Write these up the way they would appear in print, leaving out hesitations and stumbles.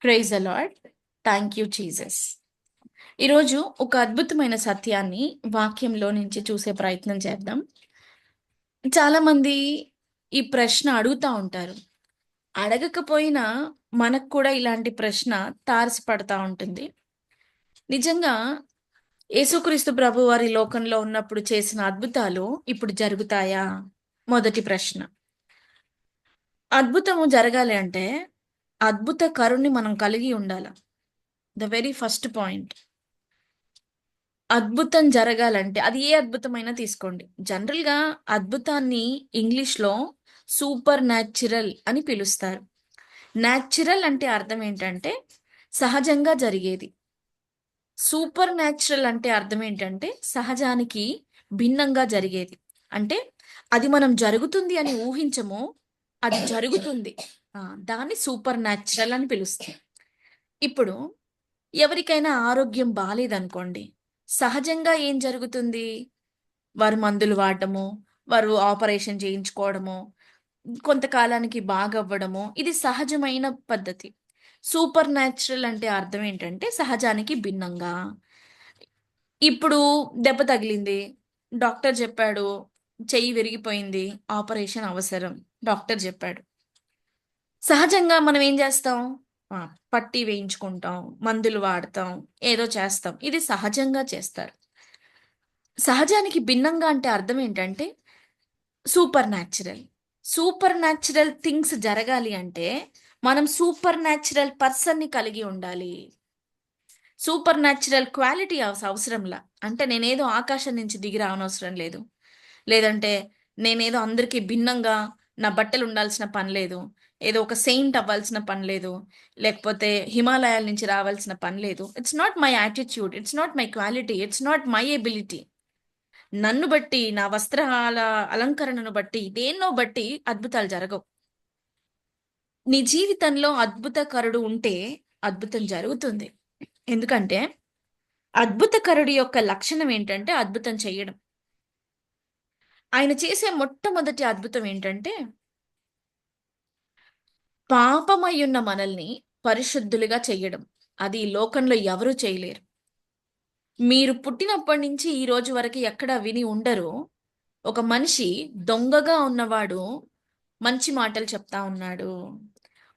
Praise the Lord. Thank you Jesus. ఈరోజు ఒక అద్భుతమైన సత్యాన్ని వాక్యంలో నుంచి చూసే ప్రయత్నం చేద్దాం. చాలా మంది ఈ ప్రశ్న అడుగుతా ఉంటారు. అడగకపోయినా మనకు కూడా ఇలాంటి ప్రశ్న తారసపడతా ఉంటుంది. నిజంగా యేసుక్రీస్తు ప్రభు వారి లోకంలో ఉన్నప్పుడు చేసిన అద్భుతాలు ఇప్పుడు జరుగుతాయా? మొదటి ప్రశ్న. అద్భుతము జరగాలి అంటే అద్భుత కరుణ్ణి మనం కలిగి ఉండాల. The very first point. అద్భుతం జరగాలంటే అది ఏ అద్భుతమైనా తీసుకోండి. జనరల్‌గా అద్భుతాన్ని ఇంగ్లీష్‌లో సూపర్ న్యాచురల్ అని పిలుస్తారు. న్యాచురల్ అంటే అర్థం ఏంటంటే సహజంగా జరిగేది. సూపర్ న్యాచురల్ అంటే అర్థం ఏంటంటే సహజానికి భిన్నంగా జరిగేది. అంటే అది మనం జరుగుతుంది అని ఊహించము. అది జరుగుతుంది. ఆ! దాన్ని సూపర్ న్యాచురల్ అని పిలుస్తాం. ఇప్పుడు ఎవరికైనా ఆరోగ్యం బాలేదనుకోండి. సహజంగా ఏం జరుగుతుంది? వారు మందులు వాడడము, వారు ఆపరేషన్ చేయించుకోవడము, కొంతకాలానికి బాగవ్వడము, ఇది సహజమైన పద్ధతి. సూపర్ న్యాచురల్ అంటే అర్థం ఏంటంటే సహజానికి భిన్నంగా. ఇప్పుడు దెబ్బ తగిలింది. డాక్టర్ చెప్పాడు, చెయ్యి విరిగిపోయింది. ఆపరేషన్ అవసరం. డాక్టర్ చెప్పాడు. సహజంగా మనం ఏం చేస్తాం? ఆ! పట్టీ వేయించుకుంటాం, మందులు వాడతాం, ఏదో చేస్తాం. ఇది సహజంగా చేస్తారు. సహజానికి భిన్నంగా అంటే అర్థం ఏంటంటే super natural. Super natural things జరగాలి అంటే మనం సూపర్ న్యాచురల్ పర్సన్‌ని కలిగి ఉండాలి. సూపర్ న్యాచురల్ క్వాలిటీ అవసరంలా. అంటే నేనేదో ఆకాశం నుంచి దిగి రావనవసరం లేదు. లేదంటే నేనేదో అందరికి భిన్నంగా నా బట్టలు ఉండాల్సిన పని లేదు. ఏదో ఒక సెయింట్ అవ్వాల్సిన పని లేదు. లేకపోతే హిమాలయాల నుంచి రావాల్సిన పని లేదు. It's not my attitude. It's not my quality. It's not my ability. నన్ను బట్టి, నా వస్త్రాల అలంకరణను బట్టి, దేన్నో బట్టి అద్భుతాలు జరగవు. నీ జీవితంలో అద్భుతకరుడు ఉంటే అద్భుతం జరుగుతుంది. ఎందుకంటే అద్భుతకరుడి యొక్క లక్షణం ఏంటంటే అద్భుతం చెయ్యడం. ఆయన చేసే మొట్టమొదటి అద్భుతం ఏంటంటే పాపమయ్యున్న మనల్ని పరిశుద్ధులుగా చెయ్యడం. అది ఈ లోకంలో ఎవరు చేయలేరు. మీరు పుట్టినప్పటి నుంచి ఈ రోజు వరకు ఎక్కడా విని ఉండరు. ఒక మనిషి దొంగగా ఉన్నవాడు మంచి మాటలు చెప్తా ఉన్నాడు.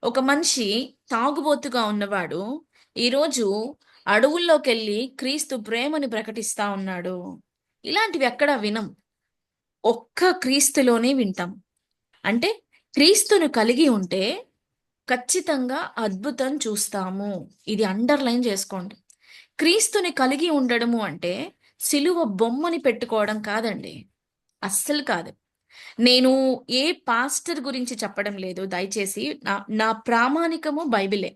ఒక మనిషి తాగుబోతుగా ఉన్నవాడు ఈరోజు అడవుల్లోకెళ్ళి క్రీస్తు ప్రేమని ప్రకటిస్తా ఉన్నాడు. ఇలాంటివి ఎక్కడా వినం. ఒక్క క్రీస్తులోనే వింటాం. అంటే క్రీస్తును కలిగి ఉంటే ఖచ్చితంగా అద్భుతం చూస్తాము. ఇది అండర్‌లైన్ జేసుకోండి. క్రీస్తుని కలిగి ఉండడము అంటే సిలువ బొమ్మని పెట్టుకోవడం కాదండి. అస్సలు కాదు. నేను ఏ పాస్టర్ గురించి చెప్పడం లేదు దయచేసి. నా నా ప్రామాణికము బైబిలే.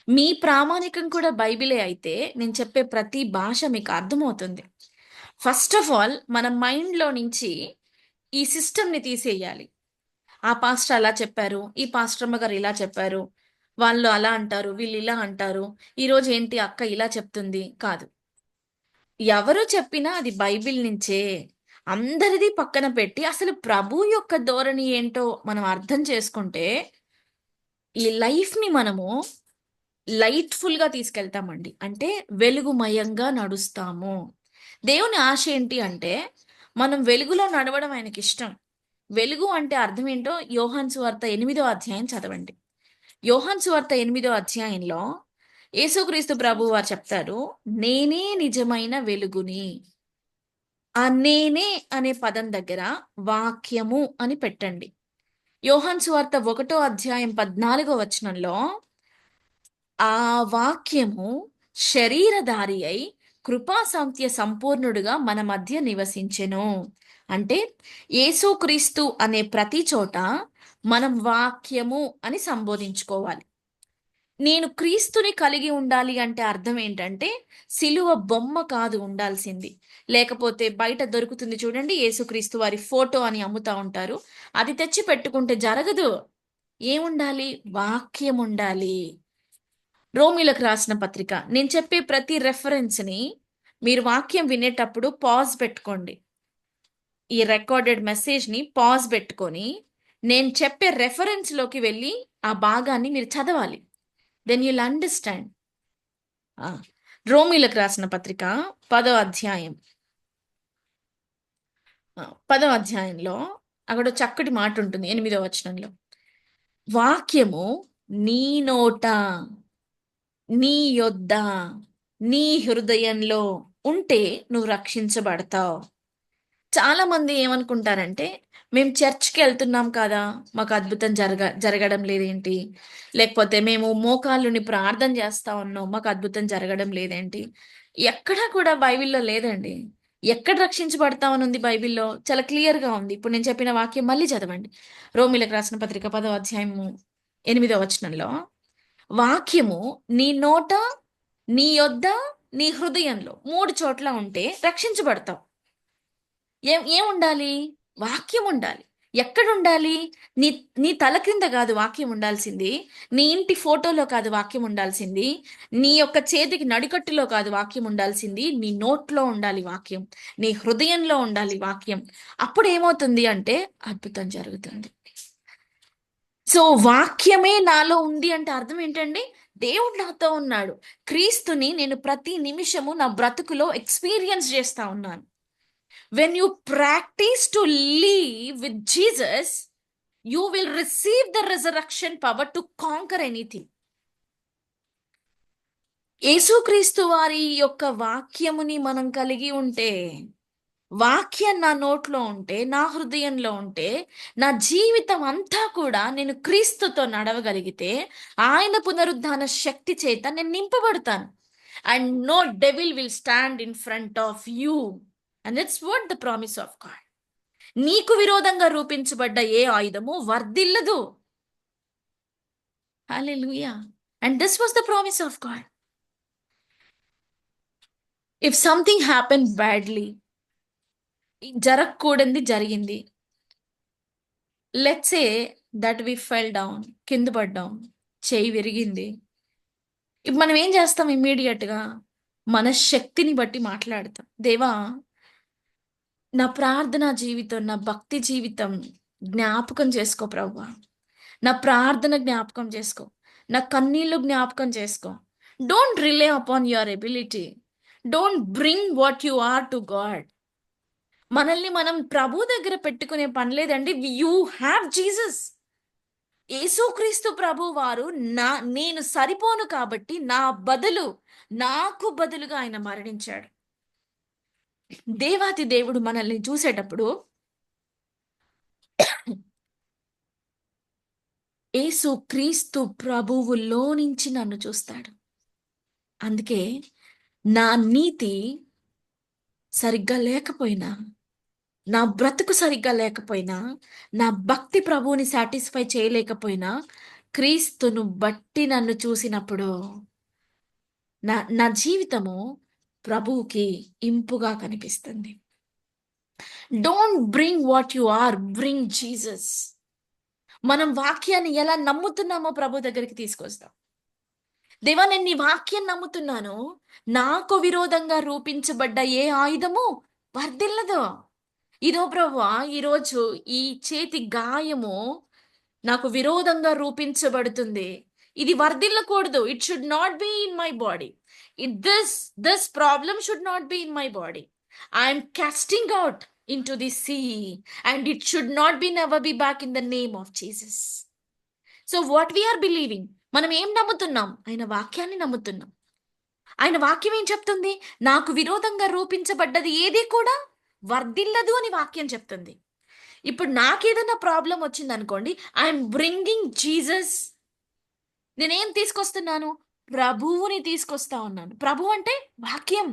మీ ప్రామాణికం కూడా బైబిలే అయితే నేను చెప్పే ప్రతి భాష మీకు అర్థమవుతుంది. ఫస్ట్ ఆఫ్ ఆల్ మన మైండ్‌లో నుంచి ఈ సిస్టమ్‌ని తీసేయాలి. ఆ పాస్టర్ అలా చెప్పారు. ఈ పాస్టరమ్మ గారు ఇలా చెప్పారు. వాళ్ళు అలా అంటారు. వీళ్ళు ఇలా అంటారు. ఈరోజు ఏంటి అక్క ఇలా చెప్తుంది. కాదు. ఎవరు చెప్పినా అది బైబిల్ నుంచే. అందరిది పక్కన పెట్టి అసలు ప్రభు యొక్క ధోరణి ఏంటో మనం అర్థం చేసుకుంటే ఈ లైఫ్‌ని మనము లైట్‌ఫుల్‌గా తీసుకెళ్తామండి. అంటే వెలుగుమయంగా నడుస్తాము. దేవుని ఆశ ఏంటి అంటే మనం వెలుగులో నడవడం ఆయనకిష్టం. వెలుగు అంటే అర్థం ఏంటో యోహాను సువార్త 8వ అధ్యాయం చదవండి. యోహాను సువార్త 8వ అధ్యాయంలో యేసుక్రీస్తు ప్రభువు వారు చెప్తారు, "నేనే నిజమైన వెలుగుని." ఆ నేనే అనే పదం దగ్గర వాక్యము అని పెట్టండి. యోహాను సువార్త 1వ అధ్యాయం 14వ వచనంలో ఆ వాక్యము శరీరధారి అయి కృపా సత్య సంపూర్ణుడుగా మన మధ్య నివసించెను. అంటే యేసుక్రీస్తు అనే ప్రతి చోట మనం వాక్యము అని సంబోధించుకోవాలి. నేను క్రీస్తుని కలిగి ఉండాలి అంటే అర్థం ఏంటంటే సిలువ బొమ్మ కాదు ఉండాల్సింది. లేకపోతే బయట దొరుకుతుంది చూడండి యేసుక్రీస్తు వారి ఫోటో అని అమ్ముతా ఉంటారు. అది తెచ్చి పెట్టుకుంటే జరగదు. ఏముండాలి? వాక్యం ఉండాలి. రోమీలకు రాసిన పత్రిక. నేను చెప్పే ప్రతి రెఫరెన్స్‌ని మీరు వాక్యం వినేటప్పుడు పాజ్ పెట్టుకోండి. ఈ రికార్డెడ్ మెసేజ్‌ని పాజ్ పెట్టుకొని, నేను చెప్పే రెఫరెన్స్ లోకి వెళ్ళి ఆ భాగాన్ని మీరు చదవాలి. Then you'll understand. రోమీలకు రాసిన పత్రిక 10వ అధ్యాయం, 10వ అధ్యాయంలో అక్కడ చక్కటి మాట ఉంటుంది 8వ వచనంలో. వాక్యము నీ నోట, నీ యొద్ద, నీ హృదయంలో ఉంటే నువ్వు రక్షించబడతావు. చాలా మంది ఏమనుకుంటారంటే, మేము చర్చ్కి వెళ్తున్నాం కదా, మాకు అద్భుతం జరగడం లేదేంటి? లేకపోతే మేము మోకాళ్ళుని ప్రార్థన చేస్తా ఉన్నాం, మాకు అద్భుతం జరగడం లేదేంటి? ఎక్కడా కూడా బైబిల్లో లేదండి. ఎక్కడ రక్షించబడతామని ఉంది బైబిల్లో? చాలా క్లియర్గా ఉంది. ఇప్పుడు నేను చెప్పిన వాక్యం మళ్ళీ చదవండి. రోమిలకు రాసిన పత్రిక 10వ అధ్యాయము 8వ వచనంలో, వాక్యము నీ నోట, నీ యొద్ద, నీ హృదయంలో 3 చోట్ల ఉంటే రక్షించబడతావు. ఏం ఉండాలి? వాక్యం ఉండాలి. ఎక్కడ ఉండాలి? నీ నీ తల క్రింద కాదు వాక్యం ఉండాల్సింది. నీ ఇంటి ఫోటోలో కాదు వాక్యం ఉండాల్సింది. నీ యొక్క చేతికి నడికట్టులో కాదు వాక్యం ఉండాల్సింది. నీ నోట్లో ఉండాలి వాక్యం. నీ హృదయంలో ఉండాలి వాక్యం. అప్పుడు ఏమవుతుంది అంటే అద్భుతం జరుగుతుంది. సో వాక్యమే నాలో ఉంది అంటే అర్థం ఏంటండి? దేవుడు నాతో ఉన్నాడు. క్రీస్తుని నేను ప్రతి నిమిషము నా బ్రతుకులో ఎక్స్పీరియన్స్ చేస్తా ఉన్నాను. When you practice to live with Jesus, you will receive the resurrection power to conquer anything. యేసుక్రీస్తు వారి యొక్క వాక్యముని మనం కలిగి ఉంటే, వాక్యం నా నోట్లో ఉంటే, నా హృదయంలో ఉంటే, నా జీవితం అంతా కూడా నేను క్రీస్తుతో నడవగలిగితే, ఆయన పునరుద్ధాన శక్తి చేత నేను నింపబడతాను. And no devil will stand in front of you. And it's what the promise of God. నీకు విరోధంగా రూపించబడ్డ ఏ ఆయుధము వర్ధిల్లదు. Hallelujah. And this was the promise of God. If something happen badly, జరగకూడదు జరిగింది. Let's say that we fell down, కింద పడ్డాం, చేయి విరిగింది. ఇప్పుడు మనం ఏం చేస్తాం? ఇమ్మీడియట్గా మన శక్తిని బట్టి మాట్లాడతాం. దేవా, నా ప్రార్థనా జీవితం, నా భక్తి జీవితం జ్ఞాపకం చేసుకో ప్రభువా. నా ప్రార్థన జ్ఞాపకం చేసుకో, నా కన్నీళ్ళు జ్ఞాపకం చేసుకో. Don't rely upon your ability. Don't bring what you are to God. మనల్ని మనం ప్రభు దగ్గర పెట్టుకునే పని లేదండి. You have Jesus. యేసుక్రీస్తు ప్రభు వారు నేను సరిపోను కాబట్టి నాకు బదులుగా ఆయన మరణించాడు. దేవాతి దేవుడు మనల్ని చూసేటప్పుడు యేసుక్రీస్తు ప్రభువులో నుంచి నన్ను చూస్తాడు. అందుకే నా నీతి సరిగ్గా లేకపోయినా, నా బ్రతుకు సరిగ్గా లేకపోయినా, నా భక్తి ప్రభువుని సాటిస్ఫై చేయలేకపోయినా, క్రీస్తును బట్టి నన్ను చూసినప్పుడు నా జీవితము ప్రభువుకి ఇంపుగా కనిపిస్తుంది. Don't bring what you are, bring Jesus. మనం వాక్యాన్ని ఎలా నమ్ముతున్నామో ప్రభు దగ్గరికి తీసుకొస్తాం. దేవా, నేను నీ వాక్యం నమ్ముతున్నాను. నాకు విరోధంగా రూపించబడ్డ ఏ ఆయుధము వర్ధిల్లదు. ఇదో ప్రభువా, ఈరోజు ఈ చేతి గాయము నాకు విరోధంగా రూపించబడుతుంది. ఇది వర్ధిల్లకూడదు. It should not be in my body. This problem should not be in my body. I'm casting out into the sea, and it should not be never be back in the name of Jesus. So what we are believing, మనం ఏం నమ్ముతున్నాం? ఆయన వాక్యాన్ని నమ్ముతున్నాం. ఆయన వాక్యం ఏం చెప్తుంది? నాకు విరోధంగా రూపించబడ్డది ఏది కూడా వర్ధిల్లదు అని వాక్యం చెప్తుంది. ఇప్పుడు నాకేదైనా ప్రాబ్లం వచ్చింది అనుకోండి, ఐఎమ్ బ్రింగింగ్ జీసస్. నేనేం తీసుకొస్తున్నాను? ప్రభువుని తీసుకొస్తా ఉన్నాను. ప్రభు అంటే వాక్యం.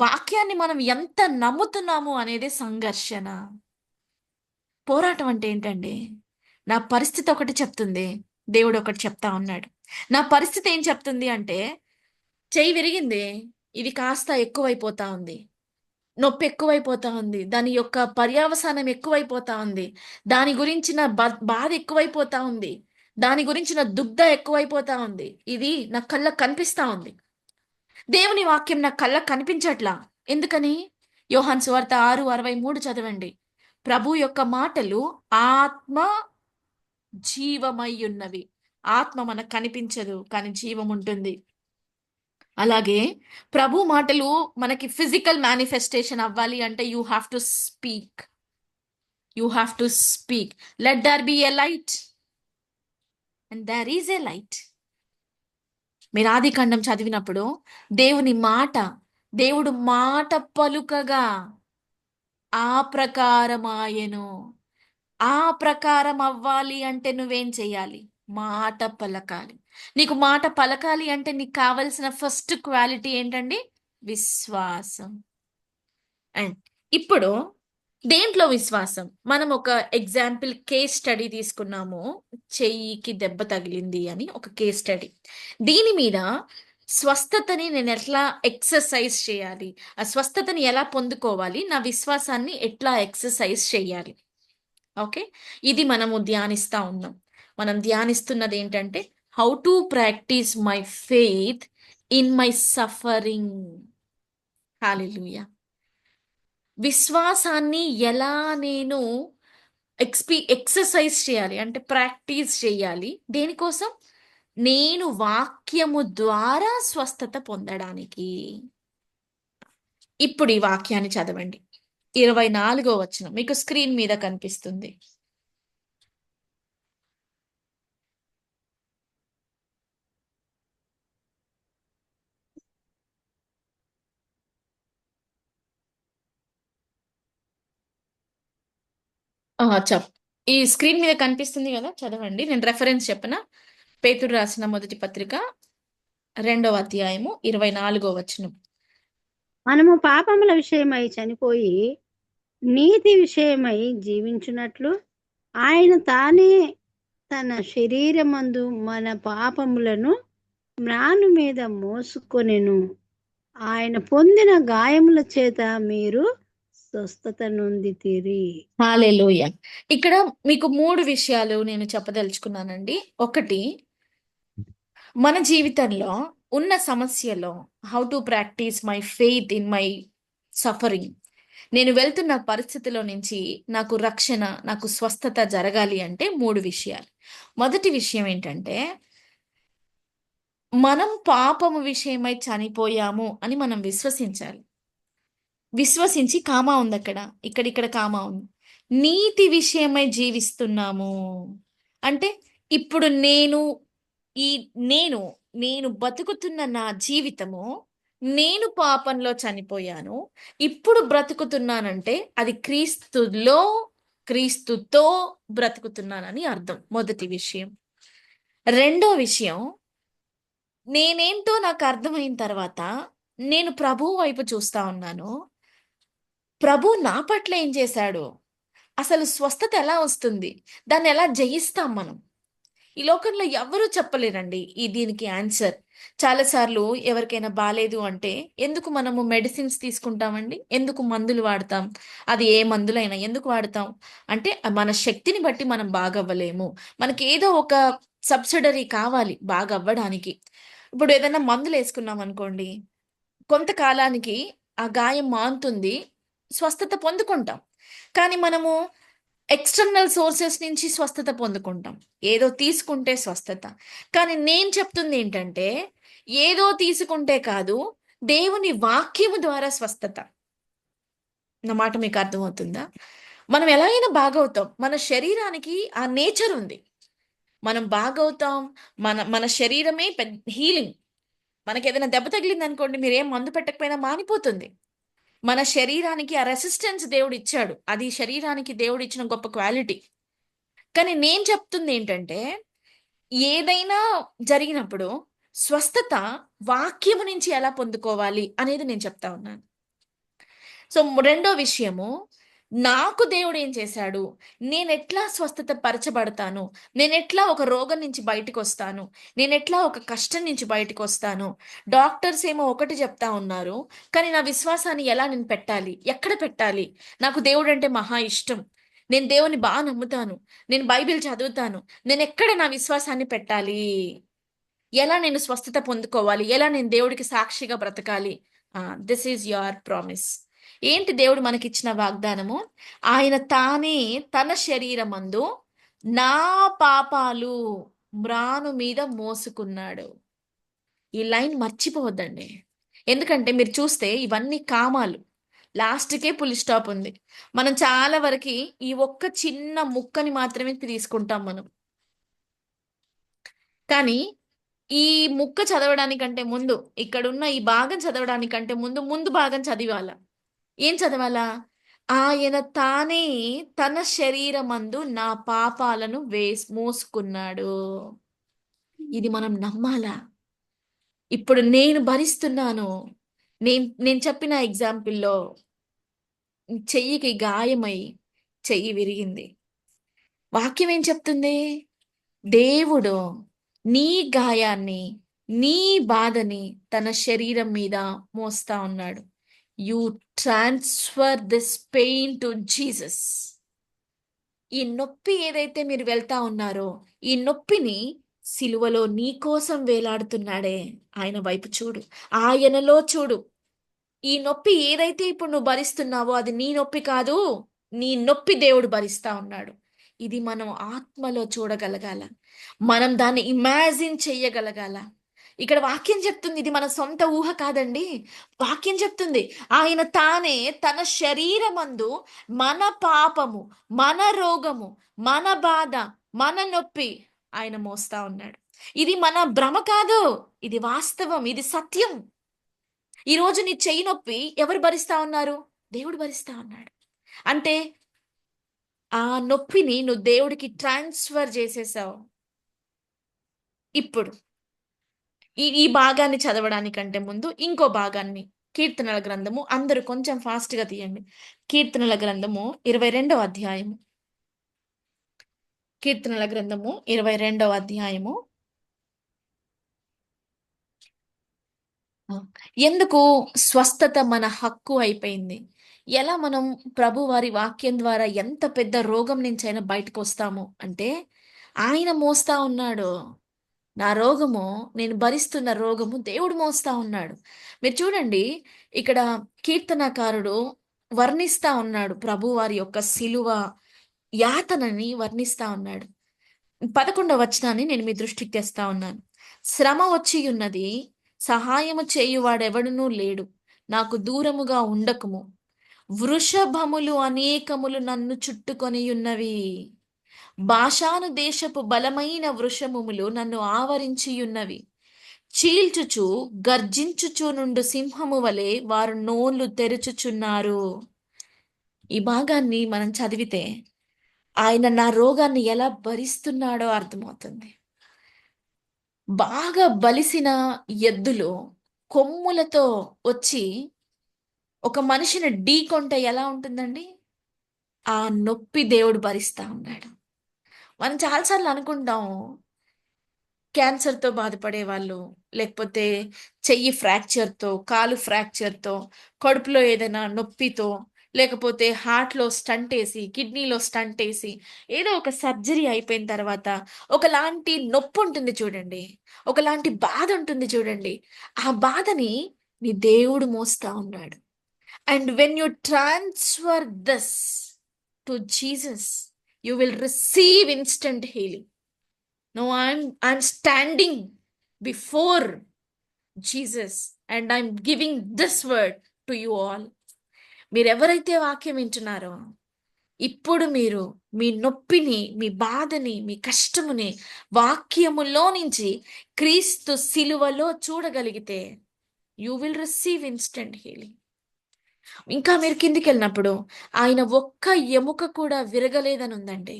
వాక్యాన్ని మనం ఎంత నమ్ముతున్నాము అనేది సంఘర్షణ. పోరాటం అంటే ఏంటండి? నా పరిస్థితి ఒకటి చెప్తుంది, దేవుడు ఒకటి చెప్తా ఉన్నాడు. నా పరిస్థితి ఏం చెప్తుంది అంటే, చెయ్యి విరిగింది, ఇది కాస్త ఎక్కువైపోతా ఉంది, నొప్పి ఎక్కువైపోతా ఉంది, దాని యొక్క పర్యవసానం ఎక్కువైపోతా ఉంది, దాని గురించిన బాధ ఎక్కువైపోతా ఉంది, దాని గురించిన దుగ్ధ ఎక్కువైపోతా ఉంది. ఇది నా కళ్ళకు కనిపిస్తా ఉంది. దేవుని వాక్యం నా కళ్ళకు కనిపించట్లా. ఎందుకని? యోహాను సువార్త 6:63 చదవండి. ప్రభు యొక్క మాటలు ఆత్మ జీవమై ఉన్నవి. ఆత్మ మనకు కనిపించదు, కానీ జీవం ఉంటుంది. అలాగే ప్రభు మాటలు మనకి ఫిజికల్ మేనిఫెస్టేషన్ అవ్వాలి అంటే you have to speak. You have to speak. Let there be a light and there is a light. మీరు ఆదికాండం చదివినప్పుడు దేవుని మాట, దేవుడు మాట పలుకగా ఆ ప్రకారమాయెను. ఆ ప్రకారం అవ్వాలి అంటే నువ్వేం చెయ్యాలి? మాట పలకాలి. నీకు మాట పలకాలి అంటే నీకు కావలసిన ఫస్ట్ క్వాలిటీ ఏంటండి? విశ్వాసం. అండ్ ఇప్పుడు దేంట్లో విశ్వాసం? మనం ఒక ఎగ్జాంపుల్ కేస్ స్టడీ తీసుకున్నాము. చెయ్యికి దెబ్బ తగిలింది అని ఒక కేస్ స్టడీ. దీని మీద స్వస్థతని నేను ఎట్లా ఎక్సర్సైజ్ చేయాలి, ఆ స్వస్థతని ఎలా పొందుకోవాలి, నా విశ్వాసాన్ని ఎట్లా ఎక్సర్సైజ్ చేయాలి. ఓకే, ఇది మనము ధ్యానిస్తా ఉన్నాం. మనం ధ్యానిస్తున్నది ఏంటంటే how to practice my faith in my suffering. Hallelujah. విశ్వాసాన్ని ఎలా నేను ఎక్సర్సైజ్ చేయాలి అంటే ప్రాక్టీస్ చేయాలి. దేనికోసం? నేను వాక్యము ద్వారా స్వస్థత పొందడానికి. ఇప్పుడు ఈ వాక్యాన్ని చదవండి. 24వ వచనం మీకు స్క్రీన్ మీద కనిపిస్తుంది. చెప్ ఈ స్క్రీన్ మీద కనిపిస్తుంది కదా, చదవండి. నేను రెఫరెన్స్ చెప్పనా? పేతురు రాసిన మొదటి పత్రిక 2వ అధ్యాయము 24వ వచనం. మనము పాపముల విషయమై చనిపోయి నీతి విషయమై జీవించున్నట్లు ఆయన తానే తన శరీరమందు మన పాపములను మ్రాను మీద మోసుకొనెను. ఆయన పొందిన గాయముల చేత మీరు స్వస్థత నొందితిరి. హల్లెలూయా. ఇక్కడ మీకు 3 విషయాలు నేను చెప్పదలుచుకున్నానండి. ఒకటి, మన జీవితంలో ఉన్న సమస్యలో how to practice my faith in my suffering. నేను వెళ్తున్న పరిస్థితిలో నుంచి నాకు రక్షణ, నాకు స్వస్థత జరగాలి అంటే 3 విషయాలు. మొదటి విషయం ఏంటంటే మనం పాపము విషయమై చనిపోయాము అని మనం విశ్వసించాలి. విశ్వసించి కామా ఉంది అక్కడ, ఇక్కడ కామా ఉంది. నీతి విషయమై జీవిస్తున్నాము అంటే ఇప్పుడు ఈ నేను నేను బతుకుతున్న నా జీవితము, నేను పాపంలో చనిపోయాను, ఇప్పుడు బ్రతుకుతున్నానంటే అది క్రీస్తుతో బ్రతుకుతున్నానని అర్థం. మొదటి విషయం. రెండో విషయం, నేనేంటో నాకు అర్థమైన తర్వాత నేను ప్రభువు వైపు చూస్తా ఉన్నాను. ప్రభు నా పట్ల ఏం చేశాడు? అసలు స్వస్థత ఎలా వస్తుంది? దాన్ని ఎలా జయిస్తాం మనం? ఈ లోకంలో ఎవరూ చెప్పలేరండి దీనికి ఆన్సర్. చాలాసార్లు ఎవరికైనా బాలేదు అంటే ఎందుకు మనము మెడిసిన్స్ తీసుకుంటామండి? ఎందుకు మందులు వాడతాం? అది ఏ మందులైనా ఎందుకు వాడతాం అంటే మన శక్తిని బట్టి మనం బాగవ్వలేము. మనకి ఏదో ఒక సబ్సిడరీ కావాలి బాగవ్వడానికి. ఇప్పుడు ఏదైనా మందులు వేసుకున్నాం అనుకోండి, కొంతకాలానికి ఆ గాయం మానుతుంది, స్వస్థత పొందుకుంటాం. కానీ మనము ఎక్స్టర్నల్ సోర్సెస్ నుంచి స్వస్థత పొందుకుంటాం. ఏదో తీసుకుంటే స్వస్థత. కానీ నేను చెప్తుంది ఏంటంటే ఏదో తీసుకుంటే కాదు, దేవుని వాక్యము ద్వారా స్వస్థత. నా మాట మీకు అర్థమవుతుందా? మనం ఎలాగైనా బాగవుతాం. మన శరీరానికి ఆ నేచర్ ఉంది. మనం బాగవుతాం. మన శరీరమే పెద్ద హీలింగ్. మనకి ఏదైనా దెబ్బ తగిలింది అనుకోండి, మీరు ఏం మందు పెట్టకపోయినా మానిపోతుంది. మన శరీరానికి ఆ రెసిస్టెన్స్ దేవుడు ఇచ్చాడు. అది శరీరానికి దేవుడు ఇచ్చిన గొప్ప క్వాలిటీ. కానీ నేను చెప్తుంది ఏంటంటే ఏదైనా జరిగినప్పుడు స్వస్థత వాక్యము నుంచి ఎలా పొందుకోవాలి అనేది నేను చెప్తా ఉన్నాను. సో రెండో విషయము, నాకు దేవుడు ఏం చేశాడు, నేను ఎట్లా స్వస్థత పరచబడతాను, నేను ఎట్లా ఒక రోగం నుంచి బయటకు వస్తాను, నేను ఎట్లా ఒక కష్టం నుంచి బయటకు వస్తాను. డాక్టర్స్ ఏమో ఒకటి చెప్తా ఉన్నారు, కానీ నా విశ్వాసాన్ని ఎలా నేను పెట్టాలి, ఎక్కడ పెట్టాలి? నాకు దేవుడు అంటే మహా ఇష్టం, నేను దేవుని బాగా నమ్ముతాను, నేను బైబిల్ చదువుతాను, నేను ఎక్కడ నా విశ్వాసాన్ని పెట్టాలి? ఎలా నేను స్వస్థత పొందుకోవాలి? ఎలా నేను దేవుడికి సాక్షిగా బ్రతకాలి? This is your promise. ఏంటి దేవుడు మనకిచ్చిన వాగ్దానము? ఆయన తానే తన శరీరమందు నా పాపాలు మ్రాను మీద మోసుకున్నాడు. ఈ లైన్ మర్చిపోవద్దండి. ఎందుకంటే మీరు చూస్తే ఇవన్నీ కామాలు. లాస్ట్‌కే ఫుల్ స్టాప్ ఉంది. మనం చాలా వరకి ఈ ఒక్క చిన్న ముక్కని మాత్రమే తీసుకుంటాం మనం. కానీ ఈ ముక్క చదవడానికంటే ముందు, ఇక్కడున్న ఈ భాగం చదవడానికంటే ముందు, ముందు భాగం చదివాల. ఏం చదవాలా? ఆయన తానే తన శరీరమందు నా పాపాలను మోసుకున్నాడు. ఇది మనం నమ్మాలా? ఇప్పుడు నేను భరిస్తున్నాను. నేను చెప్పిన ఎగ్జాంపుల్‌లో చెయ్యికి గాయమై చెయ్యి విరిగింది. వాక్యం ఏం చెప్తుంది? దేవుడు నీ గాయాన్ని, నీ బాధని తన శరీరం మీద మోస్తా ఉన్నాడు. You transfer this pain to Jesus. ఈ నొప్పి ఏదైతే మీరు వెళ్తా ఉన్నారో, ఈ నొప్పిని సిలువలో నీ కోసం వేలాడుతున్నాడే ఆయన వైపు చూడు. ఆయనలో చూడు. ఈ నొప్పి ఏదైతే ఇప్పుడు నువ్వు భరిస్తున్నావో అది నీ నొప్పి కాదు. నీ నొప్పి దేవుడు భరిస్తా ఉన్నాడు. ఇది మనం ఆత్మలో చూడగలగాల. మనం దాన్ని ఇమాజిన్ చెయ్యగలగాల. ఇక్కడ వాక్యం చెప్తుంది, ఇది మన సొంత ఊహ కాదండి. వాక్యం చెప్తుంది ఆయన తానే తన శరీరమందు మన పాపము, మన రోగము, మన బాధ, మన నొప్పి ఆయన మోస్తా ఉన్నాడు. ఇది మన భ్రమ కాదు, ఇది వాస్తవం, ఇది సత్యం. ఈ రోజు నీ చెయ్యి నొప్పి ఎవరు భరిస్తా ఉన్నారు? దేవుడు భరిస్తా ఉన్నాడు. అంటే ఆ నొప్పిని నువ్వు దేవుడికి ట్రాన్స్ఫర్ చేసేసావు. ఇప్పుడు ఈ భాగాన్ని చదవడానికంటే ముందు ఇంకో భాగాన్ని, కీర్తనల గ్రంథము, అందరూ కొంచెం ఫాస్ట్ గా తీయండి. కీర్తనల గ్రంథము 22వ అధ్యాయము. కీర్తనల గ్రంథము 22వ అధ్యాయము. ఎందుకు స్వస్థత మన హక్కు అయిపోయింది? ఎలా మనం ప్రభు వారి వాక్యం ద్వారా ఎంత పెద్ద రోగం నుంచైనా బయటకు వస్తాము అంటే, ఆయన మోస్తా ఉన్నాడు. నా రోగము, నేను భరిస్తున్న రోగము దేవుడు మోస్తా ఉన్నాడు. మీరు చూడండి, ఇక్కడ కీర్తనకారుడు వర్ణిస్తా ఉన్నాడు ప్రభు వారి యొక్క సిలువ యాతనని వర్ణిస్తా ఉన్నాడు. 11వ వచనాన్ని నేను మీ దృష్టికి తెస్తా ఉన్నాను. శ్రమ వచ్చి ఉన్నది, సహాయము చేయువాడెవడునూ లేడు, నాకు దూరముగా ఉండకుము. వృషభములు అనేకములు నన్ను చుట్టుకొని ఉన్నవి. బాషాను దేశపు బలమైన వృషభములు నన్ను ఆవరించియున్నవి. చీల్చుచు గర్జించుచు నుండు సింహము వలె వారు నోళ్లు తెరుచుచున్నారు. ఈ భాగాన్ని మనం చదివితే ఆయన నా రోగాన్ని ఎలా భరిస్తున్నాడో అర్థమవుతుంది. బాగా బలిసిన ఎద్దులు కొమ్ములతో వచ్చి ఒక మనిషిని ఢీకొంటే ఎలా ఉంటుందండి? ఆ నొప్పి దేవుడు భరిస్తా ఉన్నాడు. మనం చాలాసార్లు అనుకుంటాం, క్యాన్సర్తో బాధపడే వాళ్ళు, లేకపోతే చెయ్యి ఫ్రాక్చర్తో, కాలు ఫ్రాక్చర్తో, కడుపులో ఏదైనా నొప్పితో, లేకపోతే హార్ట్లో స్టంట్ వేసి, కిడ్నీలో స్టంట్ వేసి, ఏదో ఒక సర్జరీ అయిపోయిన తర్వాత ఒకలాంటి నొప్పి ఉంటుంది చూడండి, ఒకలాంటి బాధ ఉంటుంది చూడండి. ఆ బాధని నీ దేవుడు మోస్తా ఉన్నాడు. And when you transfer this to Jesus, you will receive instant healing. No, I'm standing before Jesus and I'm giving this word to you all. మీరు ఎవరైతే వాక్యం వింటున్నారో, ఇప్పుడు మీరు మీ నొప్పిని, మీ బాధని, మీ కష్టముని వాక్యములో నుంచి క్రీస్తు సిలువలో చూడగలిగితే you will receive instant healing. ఇంకా మీరు కిందికి వెళ్ళినప్పుడు ఆయన ఒక్క ఎముక కూడా విరగలేదని ఉందండి.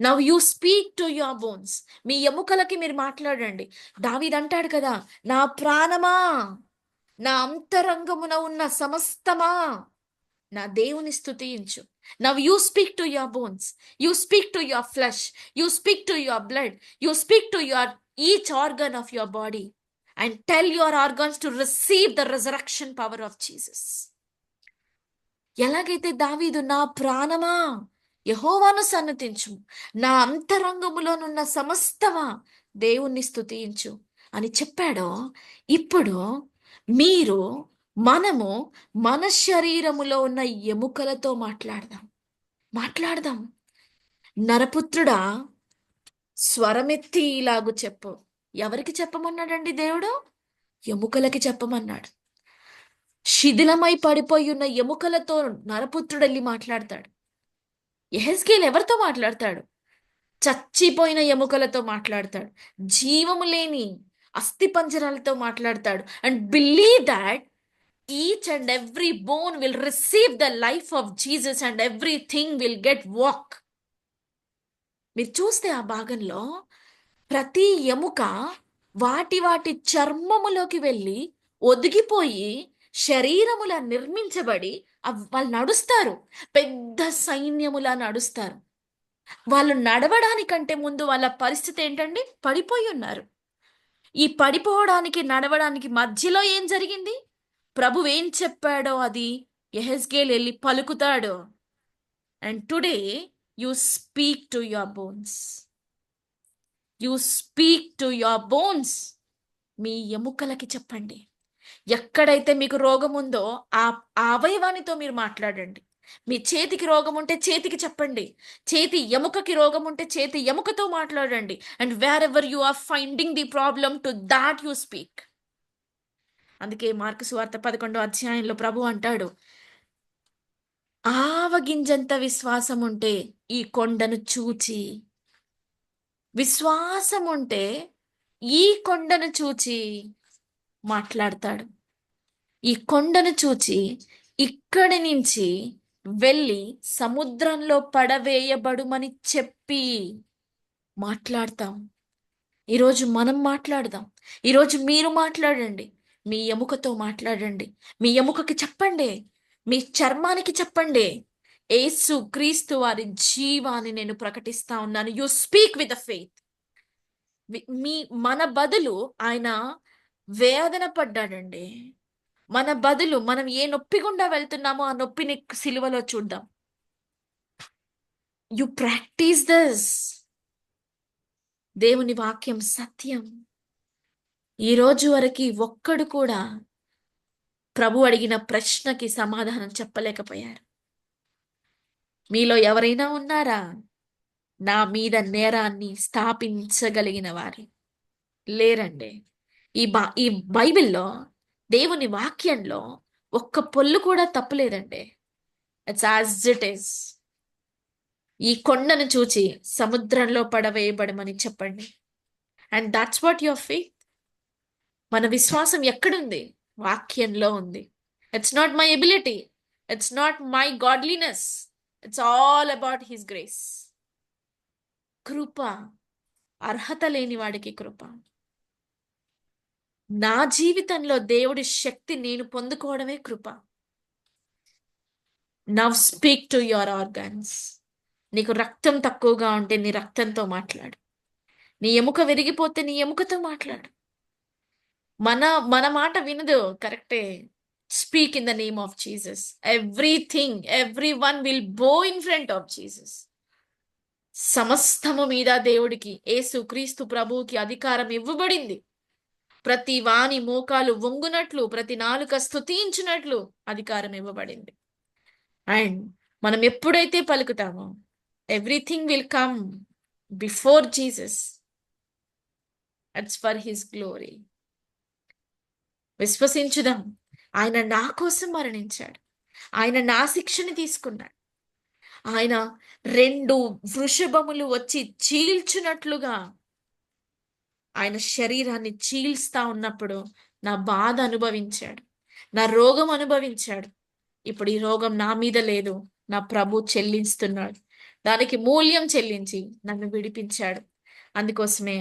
Now you speak to your bones. మీ ఎముకలకి మీరు మాట్లాడండి. దావీదు అంటాడు కదా, నా ప్రాణమా, నా అంతరంగమున ఉన్న సమస్తమా నా దేవుని స్తుతించు. Now you speak to your bones, you speak to your flesh, you speak to your blood, you speak to your each organ of your body and tell your organs to receive the resurrection power of Jesus. ఎలాగైతే దావీదు నా ప్రాణమా యెహోవాను సన్నతించు, నా అంతరంగములోనున్న సమస్తమా దేవుణ్ణి స్తుతించు అని చెప్పాడో, ఇప్పుడు మీరు మనము మన శరీరములో ఉన్న ఎముకలతో మాట్లాడదాం. నరపుత్రుడా, స్వరమెత్తి ఇలాగు చెప్పు. ఎవరికి చెప్పమన్నాడండి దేవుడు? ఎముకలకి చెప్పమన్నాడు. శిథిలమై పడిపోయి ఉన్న ఎముకలతో నరపుత్రుడెళ్ళి మాట్లాడతాడు. యెహెజ్కేలు ఎవరితో మాట్లాడతాడు? చచ్చిపోయిన ఎముకలతో మాట్లాడతాడు. జీవము లేని అస్థిపంజరాలతో మాట్లాడతాడు. And believe that each and every bone will receive the life of Jesus and everything will get walk. మీరు చూస్తే ఆ భాగంలో ప్రతి ఎముక వాటి వాటి చర్మములోకి వెళ్ళి ఒదిగిపోయి శరీరములా నిర్మించబడి వాళ్ళు నడుస్తారు. పెద్ద సైన్యములా నడుస్తారు. వాళ్ళు నడవడానికంటే ముందు వాళ్ళ పరిస్థితి ఏంటండి? పడిపోయి ఉన్నారు. ఈ పడిపోవడానికి నడవడానికి మధ్యలో ఏం జరిగింది? ప్రభు ఏం చెప్పాడో అది యెహెజ్కేలు వెళ్ళి పలుకుతాడు. And today you speak to your bones. You speak to your bones. మీ ఎముకలకి చెప్పండి. ఎక్కడైతే మీకు రోగం ఉందో ఆ అవయవానితో మీరు మాట్లాడండి. మీ చేతికి రోగం ఉంటే చేతికి చెప్పండి. చేతి ఎముకకి రోగం ఉంటే చేతి ఎముకతో మాట్లాడండి. And wherever you are finding the problem, to that you speak. అందుకే మార్కు సువార్త 11వ అధ్యాయంలో ప్రభు అంటాడు, ఆవగింజంత విశ్వాసం ఉంటే ఈ కొండను చూచి, విశ్వాసం ఉంటే ఈ కొండను చూచి మాట్లాడతాడు. ఈ కొండను చూచి ఇక్కడి నుంచి వెళ్ళి సముద్రంలో పడవేయబడుమని చెప్పి మాట్లాడతాం. ఈరోజు మనం మాట్లాడదాం. ఈరోజు మీరు మాట్లాడండి. మీ ఎముకతో మాట్లాడండి. మీ ఎముకకి చెప్పండి. మీ చర్మానికి చెప్పండి. యేసు క్రీస్తు వారి జీవాన్ని నేను ప్రకటిస్తా ఉన్నాను. You speak with the faith. మన బదులు ఆయన వేదన పడ్డాడండి. మన బదులు మనం ఏ నొప్పి గుండా వెళ్తున్నామో ఆ నొప్పిని సిలువలో చూద్దాం. You practice this. దేవుని వాక్యం సత్యం. ఈ రోజు వరకు ఒక్కడు కూడా ప్రభు అడిగిన ప్రశ్నకి సమాధానం చెప్పలేకపోయారు. మీలో ఎవరైనా ఉన్నారా నా మీద నేరాన్ని స్థాపించగలిగిన వారు? లేరండి. ఈ బైబిల్లో, దేవుని వాక్యంలో ఒక్క పొల్లు కూడా తప్పులేదండి. It's as it is. ఈ కొండను చూచి సముద్రంలో పడవేయబడమని చెప్పండి. And that's what your faith. మన విశ్వాసం ఎక్కడుంది? వాక్యంలో ఉంది. It's not my ability, it's not my godliness, it's all about his grace. కృప. అర్హత లేని వాడికి కృప. నా జీవితంలో దేవుడి శక్తి నేను పొందుకోవడమే కృప. Now speak to your organs. నీకు రక్తం తక్కువగా ఉంటే నీ రక్తంతో మాట్లాడు. నీ ఎముక విరిగిపోతే నీ ఎముకతో మాట్లాడు. మన మన మాట వినదు, కరెక్టే. Speak in the name of Jesus. Everything, every one will బో ఇన్ ఫ్రంట్ ఆఫ్ జీసస్. సమస్తము మీద దేవుడికి, యేసు క్రీస్తు ప్రభువుకి అధికారం ఇవ్వబడింది. ప్రతి వాని మోకాలు వంగునట్లు, ప్రతి నాలుక స్తుతించినట్లు అధికారం ఇవ్వబడింది. అండ్ మనం ఎప్పుడైతే పలుకుతామో everything will come before Jesus. It's for his glory. విశ్వసించుదాం. ఆయన నా కోసం మరణించాడు. ఆయన నా శిక్షని తీసుకున్నాడు. ఆయన 2 వృషభములు వచ్చి చీల్చినట్లుగా ఆయన శరీరాన్ని చీల్స్తా ఉన్నప్పుడు నా బాధ అనుభవించాడు, నా రోగం అనుభవించాడు. ఇప్పుడు ఈ రోగం నా మీద లేదు, నా ప్రభు చెల్లిస్తున్నాడు. దానికి మూల్యం చెల్లించి నన్ను విడిపించాడు. అందుకోసమే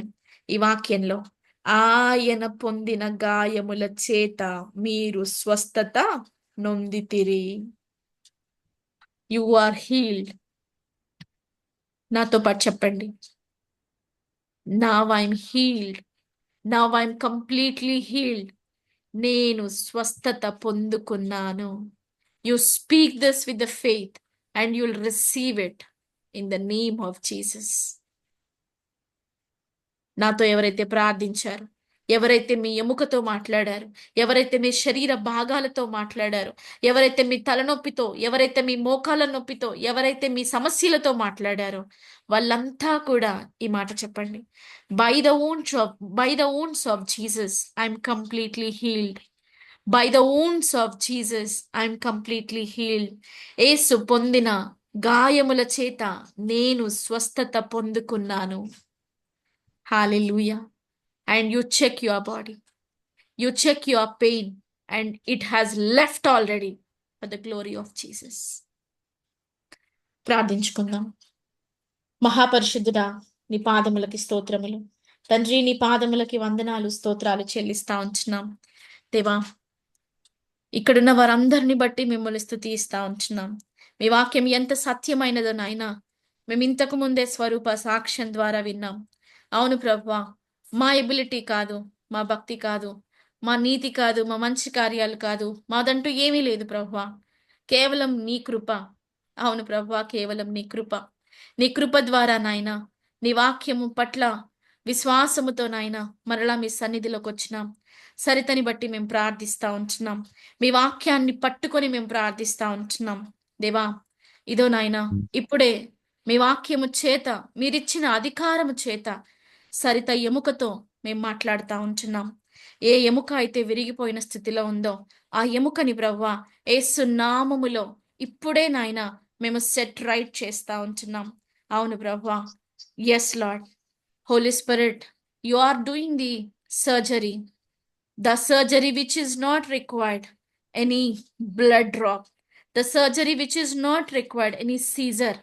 ఈ వాక్యంలో ఆయన పొందిన గాయముల చేత మీరు స్వస్థత నొందితిరి. You are healed. నాతో పాటు చెప్పండి. Now I'm healed. Now I'm completely healed. నేను స్వస్థత పొందుకున్నాను. You speak this with the faith and you'll receive it in the name of Jesus. నాతో ఎవరైతే ప్రార్థించారు, ఎవరైతే మీ ఎముకతో మాట్లాడారు, ఎవరైతే మీ శరీర భాగాలతో మాట్లాడారు, ఎవరైతే మీ తలనొప్పితో, ఎవరైతే మీ మోకాల నొప్పితో, ఎవరైతే మీ సమస్యలతో మాట్లాడారో వాళ్ళంతా కూడా ఈ మాట చెప్పండి. By the wounds of by the wounds of Jesus I'm completely healed. By the wounds of Jesus I'm completely healed. యేసు పొందిన గాయముల చేత నేను స్వస్థత పొందుకున్నాను. హల్లెలూయా. And you check your body, you check your pain, and it has left already for the glory of Jesus. ప్రార్థించుకుందాం. మహాపరిశుద్ధుడా, నీ పాదములకి స్తోత్రములు. తండ్రి, నీ పాదములకి వందనాలు, స్తోత్రాలు చెల్లిస్తా ఉంటున్నాం. దేవా, ఇక్కడున్న వారందరిని బట్టి మిమ్మల్ని స్తుతిస్తా ఉంటున్నాం. మీ వాక్యం ఎంత సత్యమైనదో నాయనా మేము ఇంతకు ముందే స్వరూప సాక్ష్యం ద్వారా విన్నాం. అవును ప్రభువా, మా ఎబిలిటీ కాదు, మా భక్తి కాదు, మా నీతి కాదు, మా మంచి కార్యాలు కాదు, మాదంటూ ఏమీ లేదు ప్రభువా. కేవలం నీ కృప. అవును ప్రభువా, కేవలం నీ కృప. నీ కృప ద్వారా నాయనా, నీ వాక్యము పట్ల విశ్వాసముతో నాయనా మరలా మీ సన్నిధిలోకి వచ్చినాం. సరితని బట్టి మేము ప్రార్థిస్తా ఉంటున్నాం. మీ వాక్యాన్ని పట్టుకొని మేము ప్రార్థిస్తా ఉంటున్నాం. దేవా, ఇదో నాయనా, ఇప్పుడే మీ వాక్యము చేత, మీరిచ్చిన అధికారము చేత సరిత ఎముకతో మేము మాట్లాడుతా ఉంటున్నాం. ఏ ఎముక అయితే విరిగిపోయిన స్థితిలో ఉందో ఆ ఎముకని ప్రవ్వా యేసు నామములో ఇప్పుడే నాయనా మేము సెట్ రైట్ చేస్తా ఉంటున్నాం. అవును ప్రవ్వా. Yes Lord. Holy Spirit, you are doing the surgery, the surgery which is not required any blood drop, the surgery which is not required any Caesar.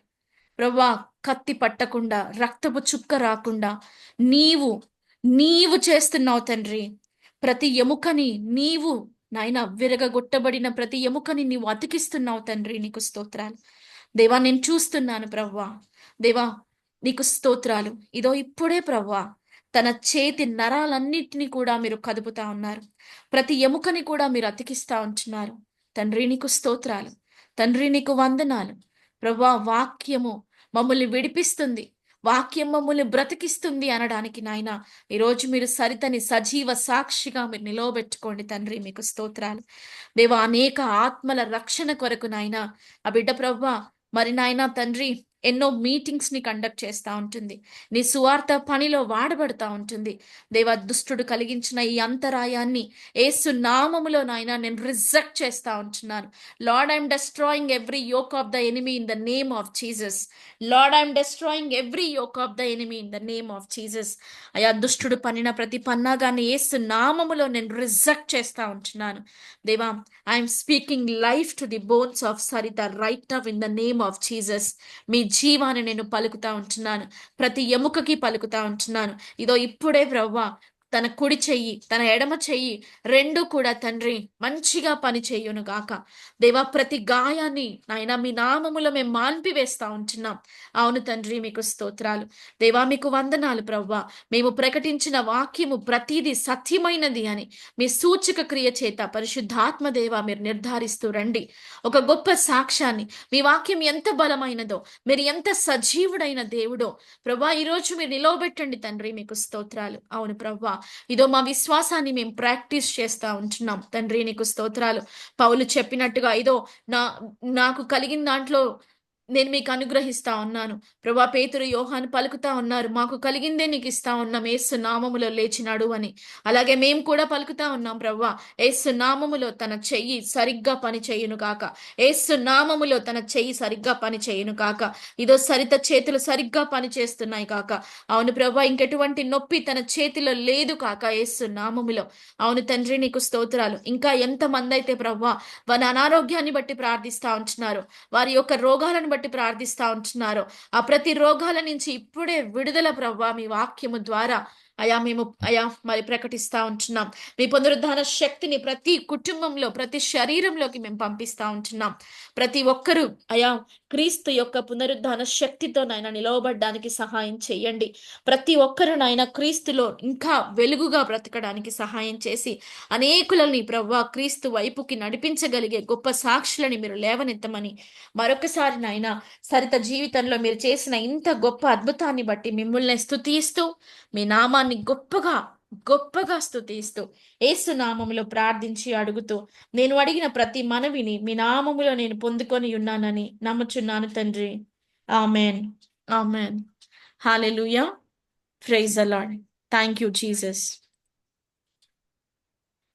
ప్రభా, కత్తి పట్టకుండా, రక్తపు చుక్క రాకుండా నీవు నీవు చేస్తున్నావు తండ్రి. ప్రతి ఎముకని నీవు నాయన, విరగగొట్టబడిన ప్రతి ఎముకని నీవు అతికిస్తున్నావు తండ్రి. నీకు స్తోత్రాలు దేవా. నేను చూస్తున్నాను ప్రవ్వా. దేవా, నీకు స్తోత్రాలు. ఇదో ఇప్పుడే ప్రవ్వా తన చేతి నరాలన్నిటినీ కూడా మీరు కదుపుతా ఉన్నారు. ప్రతి ఎముకని కూడా మీరు అతికిస్తా ఉంటున్నారు తండ్రి. నీకు స్తోత్రాలు తండ్రి. నీకు వందనాలు ప్రభా. వాక్యము మమ్మల్ని విడిపిస్తుంది, వాక్యం మమ్మల్ని బ్రతికిస్తుంది అనడానికి నాయన ఈరోజు మీరు సరితని సజీవ సాక్షిగా మీరు నిలవబెట్టుకోండి తండ్రి. మీకు స్తోత్రాలు దేవా. అనేక ఆత్మల రక్షణ కొరకు నాయన ఆ బిడ్డ ప్రభా మరి నాయన తండ్రి ఎన్నో మీటింగ్స్ ని కండక్ట్ చేస్తూ ఉంటుంది. నీ సువార్త పనిలో వాడబడతా ఉంటుంది. దేవా, దుష్టుడు కలిగించిన ఈ అంతరాయాన్ని యేసు నామములో నాయన నేను రిజెక్ట్ చేస్తా ఉంటున్నాను. Lord, I'm destroying every yoke of the enemy in the name of Jesus. Lord, I'm destroying every yoke of the enemy in the name of Jesus. అయా, దుష్టుడు పనిన ప్రతి పన్నాగాన్ని యేసు నామములో నేను రిజెక్ట్ చేస్తా ఉంటున్నాను. దేవా, I'm speaking life to the bones of Saritha right now in the name of Jesus. మీ జీవాన్ని నేను పలుకుతా ఉంటున్నాను. ప్రతి ఎముకకి పలుకుతా ఉంటున్నాను. ఇదో ఇప్పుడే ప్రవ్వా తన కుడి చెయ్యి, తన ఎడమ చెయ్యి రెండు కూడా తండ్రి మంచిగా పని చేయును గాక. దేవా, ప్రతి గాయాన్ని నాయన మీ నామములో మేము మాన్పివేస్తా ఉంటున్నాం. అవును తండ్రి, మీకు స్తోత్రాలు దేవా. మీకు వందనాలు ప్రవ్వా. మేము ప్రకటించిన వాక్యము ప్రతిదీ సత్యమైనది అని మీ సూచక క్రియ చేత పరిశుద్ధాత్మ దేవా మీరు నిర్ధారిస్తూ రండి. ఒక గొప్ప సాక్ష్యాన్ని, మీ వాక్యం ఎంత బలమైనదో, మీరు ఎంత సజీవుడైన దేవుడో ప్రభా ఈరోజు మీరు నిలవబెట్టండి తండ్రి. మీకు స్తోత్రాలు. అవును ప్రవ్వా, ఇదో మా విశ్వాసాన్ని మేము ప్రాక్టీస్ చేస్తా ఉంటున్నాం తండ్రి. నీకు స్తోత్రాలు. పౌలు చెప్పినట్టుగా ఇదో నాకు కలిగిన దాంట్లో నేను మీకు అనుగ్రహిస్తా ఉన్నాను. ప్రభా, పేతురు యోహాను పలుకుతా ఉన్నారు, మాకు కలిగిందే నీకు ఇస్తా ఉన్నాం, యేసు నామములో లేచినాడు అని. అలాగే మేము కూడా పలుకుతా ఉన్నాం ప్రభా, యేసు నామములో తన చెయ్యి సరిగ్గా పని చేయును కాక, యేసు నామములో తన చెయ్యి సరిగ్గా పని చేయును కాక. ఇదో సరిత చేతులు సరిగ్గా పని చేస్తున్నాయి కాక. అవును ప్రభా, ఇంకెటువంటి నొప్పి తన చేతిలో లేదు కాక యేసు నామములో. అవును తండ్రి, నీకు స్తోత్రాలు. ఇంకా ఎంతమంది అయితే ప్రభా వారి అనారోగ్యాన్ని బట్టి ప్రార్థిస్తా ఉంటున్నారు, వారి యొక్క రోగాలను బట్టి ప్రార్థిస్తా ఉంటున్నారు, ఆ ప్రతి రోగాల నుంచి ఇప్పుడే విడుదల ప్రవ్వా మీ వాక్యము ద్వారా మేము మరి ప్రకటిస్తా ఉంటున్నాం. మీ పునరుద్ధాన శక్తిని ప్రతి కుటుంబంలో, ప్రతి శరీరంలోకి మేము పంపిస్తా ఉంటున్నాం. ప్రతి ఒక్కరూ క్రీస్తు యొక్క పునరుద్ధాన శక్తితో నాయన నిలవబడ్డానికి సహాయం చేయండి. ప్రతి ఒక్కరు నాయన క్రీస్తులో ఇంకా వెలుగుగా బ్రతకడానికి సహాయం చేసి అనేకులని ప్రవ్వా క్రీస్తు వైపుకి నడిపించగలిగే గొప్ప సాక్షులని మీరు లేవనెత్తమని మరొకసారి నాయన సరిత జీవితంలో మీరు చేసిన ఇంత గొప్ప అద్భుతాన్ని బట్టి మిమ్మల్ని స్తుతిస్తూ మీ నామాన్ని గొప్పగా గొప్పగా స్తుతిస్తూ యేసు నామములో ప్రార్థించి అడుగుతూ నేను అడిగిన ప్రతి మనవిని మీ నామములో నేను పొందుకొని ఉన్నానని నమ్ముచున్నాను తండ్రి. Amen. Amen. Hallelujah. Praise the Lord. Thank you Jesus.